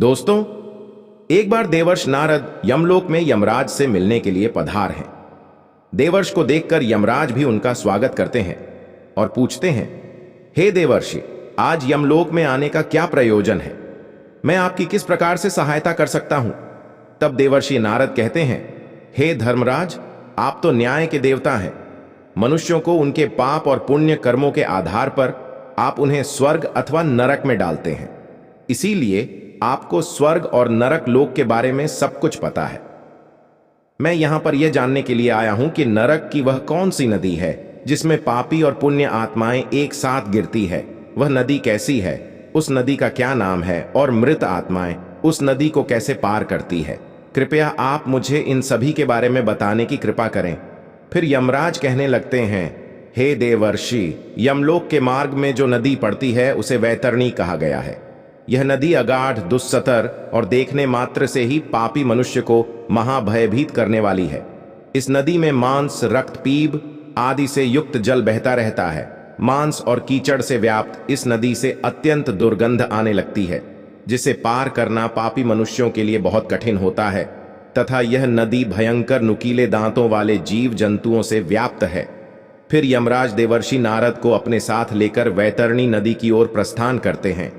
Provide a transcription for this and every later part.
दोस्तों, एक बार देवर्ष नारद यमलोक में यमराज से मिलने के लिए पधार हैं। देवर्ष को देखकर यमराज भी उनका स्वागत करते हैं और पूछते हैं, हे देवर्षि, आज यमलोक में आने का क्या प्रयोजन है? मैं आपकी किस प्रकार से सहायता कर सकता हूं? तब देवर्षि नारद कहते हैं, हे धर्मराज, आप तो न्याय के देवता हैं। मनुष्यों को उनके पाप और पुण्य कर्मों के आधार पर आप उन्हें स्वर्ग अथवा नरक में डालते हैं। इसीलिए आपको स्वर्ग और नरक लोक के बारे में सब कुछ पता है। मैं यहां पर यह जानने के लिए आया हूं कि नरक की वह कौन सी नदी है जिसमें पापी और पुण्य आत्माएं एक साथ गिरती है। वह नदी कैसी है, उस नदी का क्या नाम है और मृत आत्माएं उस नदी को कैसे पार करती है। कृपया आप मुझे इन सभी के बारे में बताने की कृपा करें। फिर यमराज कहने लगते हैं, हे देवर्षि, यमलोक के मार्ग में जो नदी पड़ती है उसे वैतरणी कहा गया है। यह नदी अगाध, दुस्सतर और देखने मात्र से ही पापी मनुष्य को महाभयभीत करने वाली है। इस नदी में मांस, रक्त, पीप आदि से युक्त जल बहता रहता है। मांस और कीचड़ से व्याप्त इस नदी से अत्यंत दुर्गंध आने लगती है, जिसे पार करना पापी मनुष्यों के लिए बहुत कठिन होता है। तथा यह नदी भयंकर नुकीले दांतों वाले जीव जंतुओं से व्याप्त है। फिर यमराज देवर्षि नारद को अपने साथ लेकर वैतरणी नदी की ओर प्रस्थान करते हैं।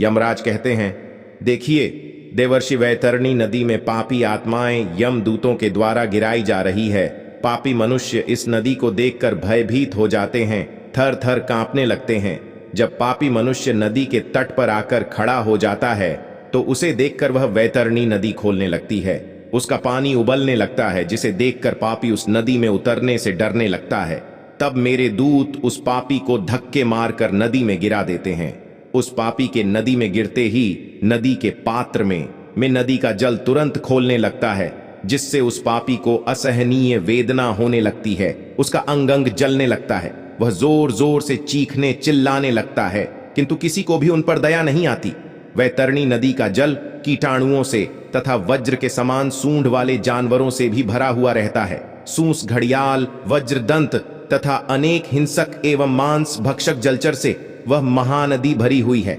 यमराज कहते हैं, देखिए देवर्षि, वैतरणी नदी में पापी आत्माएं यमदूतों के द्वारा गिराई जा रही है। पापी मनुष्य इस नदी को देखकर भयभीत हो जाते हैं, थर थर कांपने लगते हैं। जब पापी मनुष्य नदी के तट पर आकर खड़ा हो जाता है तो उसे देखकर वह वैतरणी नदी खोलने लगती है। उसका पानी उबलने लगता है, जिसे देखकर पापी उस नदी में उतरने से डरने लगता है। तब मेरे दूत उस पापी को धक्के मारकर नदी में गिरा देते हैं। उस पापी के नदी में गिरते ही नदी के पात्र में नदी का जल तुरंत खोलने लगता है, जिससे उस पापी को असहनीय वेदना होने लगती है। उसका अंग अंग जलने लगता है। वह जोर जोर से चीखने चिल्लाने लगता है, किंतु किसी को भी उन पर दया नहीं आती। वैतरणी नदी का जल कीटाणुओं से तथा वज्र के समान सूंड वाले जानवरों से भी भरा हुआ रहता है। सूंस, घड़ियाल, वज्रदंत तथा अनेक हिंसक एवं मांस भक्षक जलचर से वह महानदी भरी हुई है।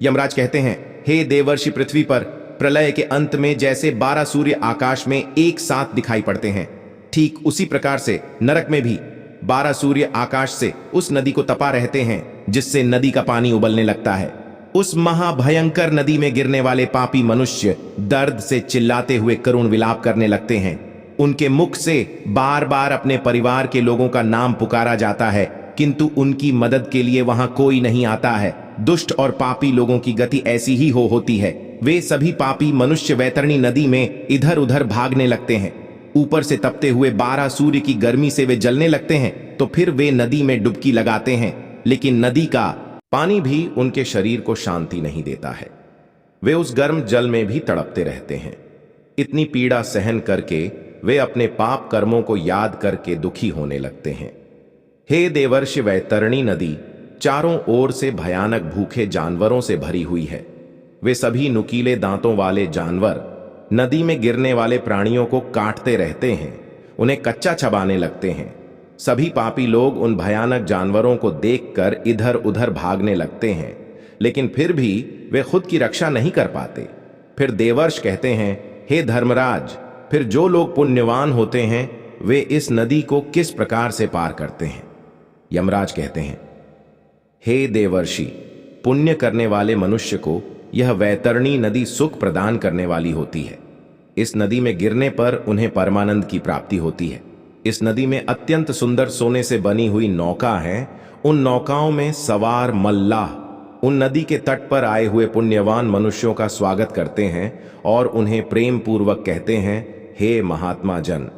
यमराज कहते हैं, हे देवर्षि, पृथ्वी पर प्रलय के अंत में जैसे 12 सूर्य आकाश में एक साथ दिखाई पड़ते हैं, ठीक उसी प्रकार से नरक में भी 12 सूर्य आकाश से उस नदी को तपा रहते हैं, जिससे नदी का पानी उबलने लगता है। उस महाभयंकर नदी में गिरने वाले पापी मनुष्य दर्द से चिल्लाते हुए करुण विलाप करने लगते हैं। उनके मुख से बार बार अपने परिवार के लोगों का नाम पुकारा जाता है, किंतु उनकी मदद के लिए वहां कोई नहीं आता है। दुष्ट और पापी लोगों की गति ऐसी ही होती है। वे सभी पापी मनुष्य वैतरणी नदी में इधर उधर भागने लगते हैं। ऊपर से तपते हुए 12 सूर्य की गर्मी से वे जलने लगते हैं, तो फिर वे नदी में डुबकी लगाते हैं, लेकिन नदी का पानी भी उनके शरीर को शांति नहीं देता है। वे उस गर्म जल में भी तड़पते रहते हैं। इतनी पीड़ा सहन करके वे अपने पाप कर्मों को याद करके दुखी होने लगते हैं। हे देवर्षि, वैतरणी नदी चारों ओर से भयानक भूखे जानवरों से भरी हुई है। वे सभी नुकीले दांतों वाले जानवर नदी में गिरने वाले प्राणियों को काटते रहते हैं, उन्हें कच्चा चबाने लगते हैं। सभी पापी लोग उन भयानक जानवरों को देखकर इधर उधर भागने लगते हैं, लेकिन फिर भी वे खुद की रक्षा नहीं कर पाते। फिर देवर्ष कहते हैं, हे धर्मराज, फिर जो लोग पुण्यवान होते हैं वे इस नदी को किस प्रकार से पार करते हैं? यमराज कहते हैं, हे देवर्षि, पुण्य करने वाले मनुष्य को यह वैतरणी नदी सुख प्रदान करने वाली होती है। इस नदी में गिरने पर उन्हें परमानंद की प्राप्ति होती है। इस नदी में अत्यंत सुंदर सोने से बनी हुई नौका है। उन नौकाओं में सवार मल्लाह उन नदी के तट पर आए हुए पुण्यवान मनुष्यों का स्वागत करते हैं और उन्हें प्रेम पूर्वक कहते हैं, हे महात्मा जन,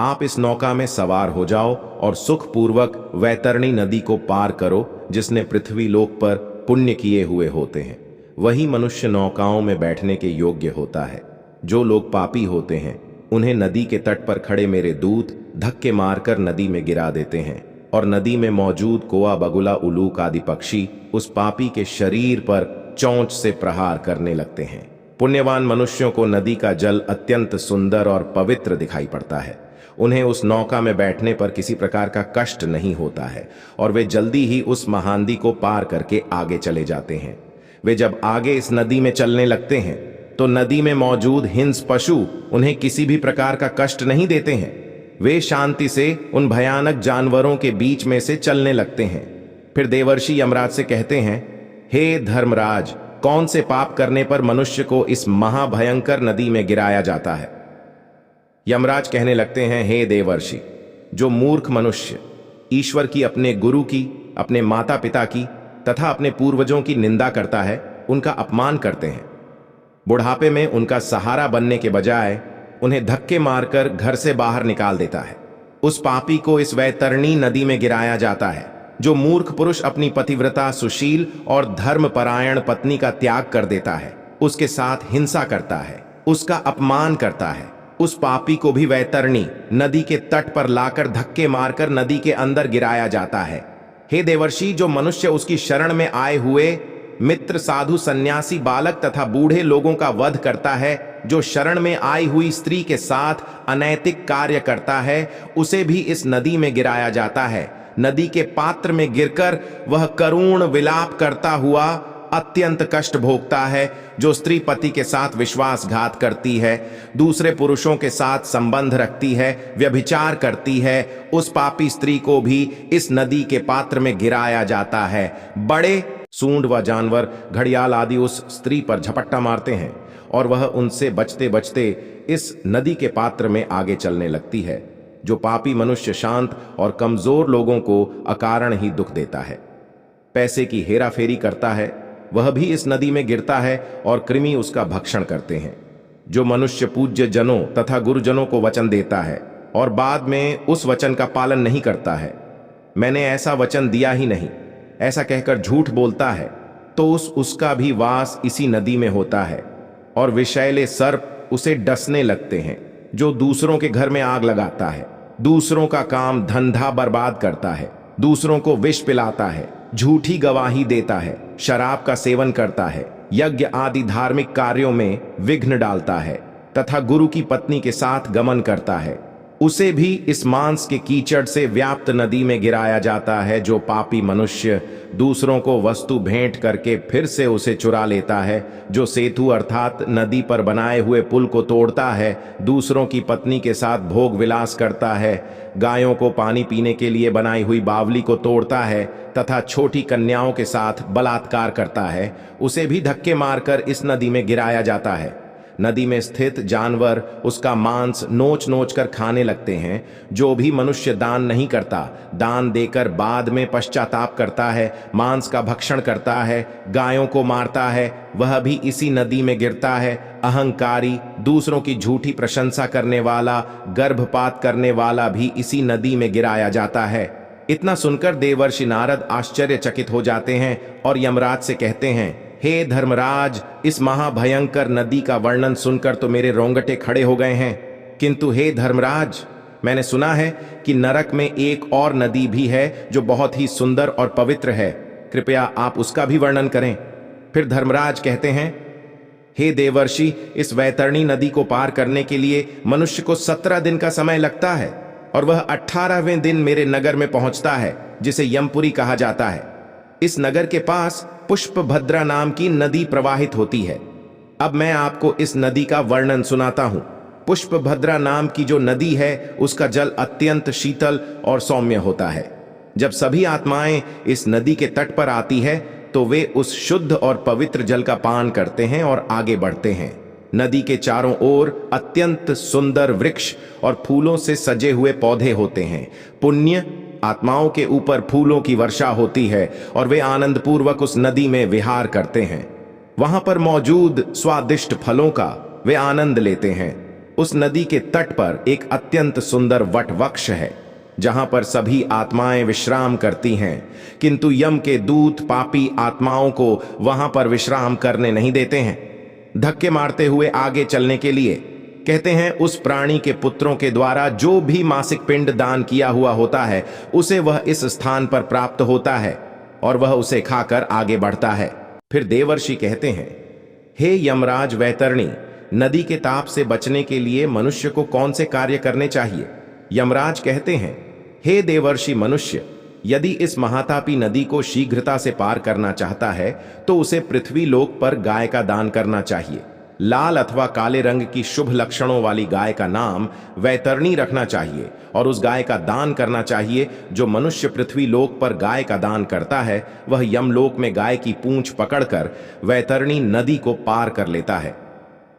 आप इस नौका में सवार हो जाओ और सुख पूर्वक वैतरणी नदी को पार करो। जिसने पृथ्वी लोक पर पुण्य किए हुए होते हैं वही मनुष्य नौकाओं में बैठने के योग्य होता है। जो लोग पापी होते हैं उन्हें नदी के तट पर खड़े मेरे दूत धक्के मारकर नदी में गिरा देते हैं और नदी में मौजूद कोआ, बगुला, उलूक आदि पक्षी उस पापी के शरीर पर चोंच से प्रहार करने लगते हैं। पुण्यवान मनुष्यों को नदी का जल अत्यंत सुंदर और पवित्र दिखाई पड़ता है। उन्हें उस नौका में बैठने पर किसी प्रकार का कष्ट नहीं होता है और वे जल्दी ही उस महानदी को पार करके आगे चले जाते हैं। वे जब आगे इस नदी में चलने लगते हैं तो नदी में मौजूद हिंस पशु उन्हें किसी भी प्रकार का कष्ट नहीं देते हैं। वे शांति से उन भयानक जानवरों के बीच में से चलने लगते हैं। फिर देवर्षि यमराज से कहते हैं, हे धर्मराज, कौन से पाप करने पर मनुष्य को इस महाभयंकर नदी में गिराया जाता है? यमराज कहने लगते हैं, हे देवर्षि, जो मूर्ख मनुष्य ईश्वर की, अपने गुरु की, अपने माता पिता की तथा अपने पूर्वजों की निंदा करता है, उनका अपमान करते हैं, बुढ़ापे में उनका सहारा बनने के बजाय उन्हें धक्के मारकर घर से बाहर निकाल देता है, उस पापी को इस वैतरणी नदी में गिराया जाता है। जो मूर्ख पुरुष अपनी पतिव्रता, सुशील और धर्मपरायण पत्नी का त्याग कर देता है, उसके साथ हिंसा करता है, उसका अपमान करता है, उस पापी को भी वैतरणी नदी के तट पर लाकर धक्के मारकर नदी के अंदर गिराया जाता है। हे देवर्षि, जो मनुष्य उसकी शरण में आए हुए मित्र, साधु, सन्यासी, बालक तथा बूढ़े लोगों का वध करता है, जो शरण में आई हुई स्त्री के साथ अनैतिक कार्य करता है, उसे भी इस नदी में गिराया जाता है। नदी के पात्र में गिरकर वह करुण विलाप करता हुआ अत्यंत कष्ट भोगता है। जो स्त्री पति के साथ विश्वासघात करती है, दूसरे पुरुषों के साथ संबंध रखती है, व्यभिचार करती है, उस पापी स्त्री को भी इस नदी के पात्र में गिराया जाता है। बड़े सूंड व जानवर, घड़ियाल आदि उस स्त्री पर झपट्टा मारते हैं और वह उनसे बचते बचते इस नदी के पात्र में आगे चलने लगती है। जो पापी मनुष्य शांत और कमजोर लोगों को अकारण ही दुख देता है, पैसे की हेराफेरी करता है, वह भी इस नदी में गिरता है और कृमि उसका भक्षण करते हैं। जो मनुष्य पूज्य जनों तथा गुरुजनों को वचन देता है और बाद में उस वचन का पालन नहीं करता है, मैंने ऐसा वचन दिया ही नहीं, ऐसा कहकर झूठ बोलता है, तो उसका भी वास इसी नदी में होता है और विषैले सर्प उसे डसने लगते हैं। जो दूसरों के घर में आग लगाता है, दूसरों का काम धंधा बर्बाद करता है, दूसरों को विष पिलाता है, झूठी गवाही देता है, शराब का सेवन करता है, यज्ञ आदि धार्मिक कार्यों में विघ्न डालता है तथा गुरु की पत्नी के साथ गमन करता है, उसे भी इस मांस के कीचड़ से व्याप्त नदी में गिराया जाता है। जो पापी मनुष्य दूसरों को वस्तु भेंट करके फिर से उसे चुरा लेता है, जो सेतु अर्थात नदी पर बनाए हुए पुल को तोड़ता है, दूसरों की पत्नी के साथ भोग विलास करता है, गायों को पानी पीने के लिए बनाई हुई बावली को तोड़ता है तथा छोटी कन्याओं के साथ बलात्कार करता है, उसे भी धक्के मारकर इस नदी में गिराया जाता है। नदी में स्थित जानवर उसका मांस नोच नोच कर खाने लगते हैं। जो भी मनुष्य दान नहीं करता, दान देकर बाद में पश्चाताप करता है, मांस का भक्षण करता है, गायों को मारता है, वह भी इसी नदी में गिरता है। अहंकारी, दूसरों की झूठी प्रशंसा करने वाला, गर्भपात करने वाला भी इसी नदी में गिराया जाता है। इतना सुनकर देवर्षि नारद आश्चर्यचकित हो जाते हैं और यमराज से कहते हैं, हे धर्मराज, इस महाभयंकर नदी का वर्णन सुनकर तो मेरे रोंगटे खड़े हो गए हैं। किंतु हे धर्मराज, मैंने सुना है कि नरक में एक और नदी भी है जो बहुत ही सुंदर और पवित्र है, कृपया आप उसका भी वर्णन करें। फिर धर्मराज कहते हैं, हे देवर्षि, इस वैतरणी नदी को पार करने के लिए मनुष्य को 17 दिन का समय लगता है और वह 18वें दिन मेरे नगर में पहुंचता है, जिसे यमपुरी कहा जाता है। इस नगर के पास पुष्पभद्रा नाम की नदी प्रवाहित होती है। अब मैं आपको इस नदी का वर्णन सुनाता हूं। पुष्पभद्रा नाम की जो नदी है, उसका जल अत्यंत शीतल और सौम्य होता है। जब सभी आत्माएं इस नदी के तट पर आती है तो वे उस शुद्ध और पवित्र जल का पान करते हैं और आगे बढ़ते हैं। नदी के चारों ओर अत्यंत सुंदर वृक्ष और फूलों से सजे हुए पौधे होते हैं। पुण्य आत्माओं के ऊपर फूलों की वर्षा होती है और वे आनंद पूर्वक उस नदी में विहार करते हैं। वहां पर मौजूद स्वादिष्ट फलों का वे आनंद लेते हैं। उस नदी के तट पर एक अत्यंत सुंदर वट वृक्ष है, जहां पर सभी आत्माएं विश्राम करती हैं, किंतु यम के दूत पापी आत्माओं को वहां पर विश्राम करने नहीं देते हैं। धक्के मारते हुए आगे चलने के लिए कहते हैं, उस प्राणी के पुत्रों के द्वारा जो भी मासिक पिंड दान किया हुआ होता है, उसे वह इस स्थान पर प्राप्त होता है और वह उसे खाकर आगे बढ़ता है। फिर देवर्षि कहते हैं, हे यमराज वैतरणी, नदी के ताप से बचने के लिए मनुष्य को कौन से कार्य करने चाहिए? यमराज कहते हैं, हे देवर्षि मनुष्य, यदि इस महातापी नदी को शीघ्रता से पार करना चाहता है तो उसे पृथ्वी लोक पर गाय का दान करना चाहिए। लाल अथवा काले रंग की शुभ लक्षणों वाली गाय का नाम वैतरणी रखना चाहिए और उस गाय का दान करना चाहिए। जो मनुष्य पृथ्वी लोक पर गाय का दान करता है वह यमलोक में गाय की पूंछ पकड़कर वैतरणी नदी को पार कर लेता है।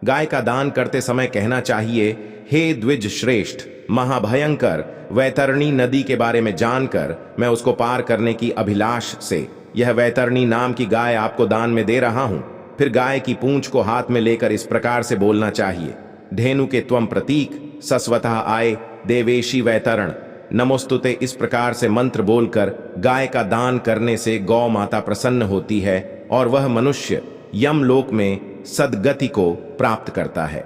गाय का दान करते समय कहना चाहिए, हे द्विज श्रेष्ठ, महाभयंकर वैतरणी नदी के बारे में जानकर मैं उसको पार करने की अभिलाष से यह वैतरणी नाम की गाय आपको दान में दे रहा हूं। फिर गाय की पूंछ को हाथ में लेकर इस प्रकार से बोलना चाहिए, धेनु के त्वम प्रतीक सस्वतः आए देवेशी वैतरण नमोस्तुते। इस प्रकार से मंत्र बोलकर गाय का दान करने से गौ माता प्रसन्न होती है और वह मनुष्य यमलोक में सद्गति को प्राप्त करता है।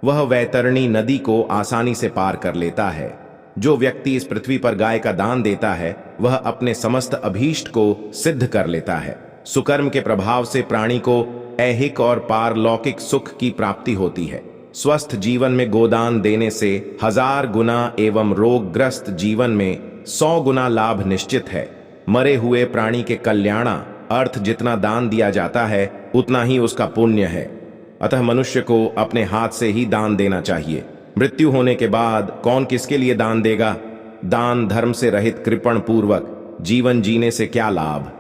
वह वैतरणी नदी को आसानी से पार कर लेता है। जो व्यक्ति इस पृथ्वी पर गाय का दान देता है वह अपने समस्त अभीष्ट को सिद्ध कर लेता है। सुकर्म के प्रभाव से प्राणी को ऐहिक और पारलौकिक सुख की प्राप्ति होती है। स्वस्थ जीवन में गोदान देने से 1000 गुना एवं रोगग्रस्त जीवन में 100 गुना लाभ निश्चित है। मरे हुए प्राणी के कल्याणा अर्थ जितना दान दिया जाता है उतना ही उसका पुण्य है। अतः मनुष्य को अपने हाथ से ही दान देना चाहिए। मृत्यु होने के बाद कौन किसके लिए दान देगा? दान धर्म से रहित कृपण पूर्वक जीवन जीने से क्या लाभ?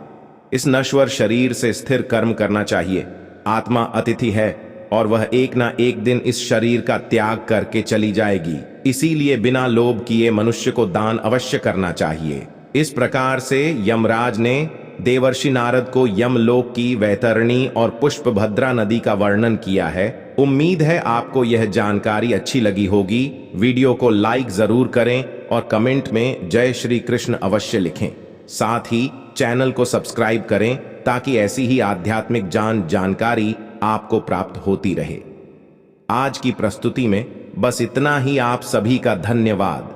इस नश्वर शरीर से स्थिर कर्म करना चाहिए। आत्मा अतिथि है और वह एक ना एक दिन इस शरीर का त्याग करके चली जाएगी। इसीलिए बिना लोभ किए मनुष्य को दान अवश्य करना चाहिए। इस प्रकार से यमराज ने देवर्षि नारद को यमलोक की वैतरणी और पुष्पभद्रा नदी का वर्णन किया है। उम्मीद है आपको यह जानकारी अच्छी लगी होगी। वीडियो को लाइक जरूर करें और कमेंट में जय श्री कृष्ण अवश्य लिखें। साथ ही चैनल को सब्सक्राइब करें ताकि ऐसी ही आध्यात्मिक जानकारी आपको प्राप्त होती रहे। आज की प्रस्तुति में बस इतना ही। आप सभी का धन्यवाद।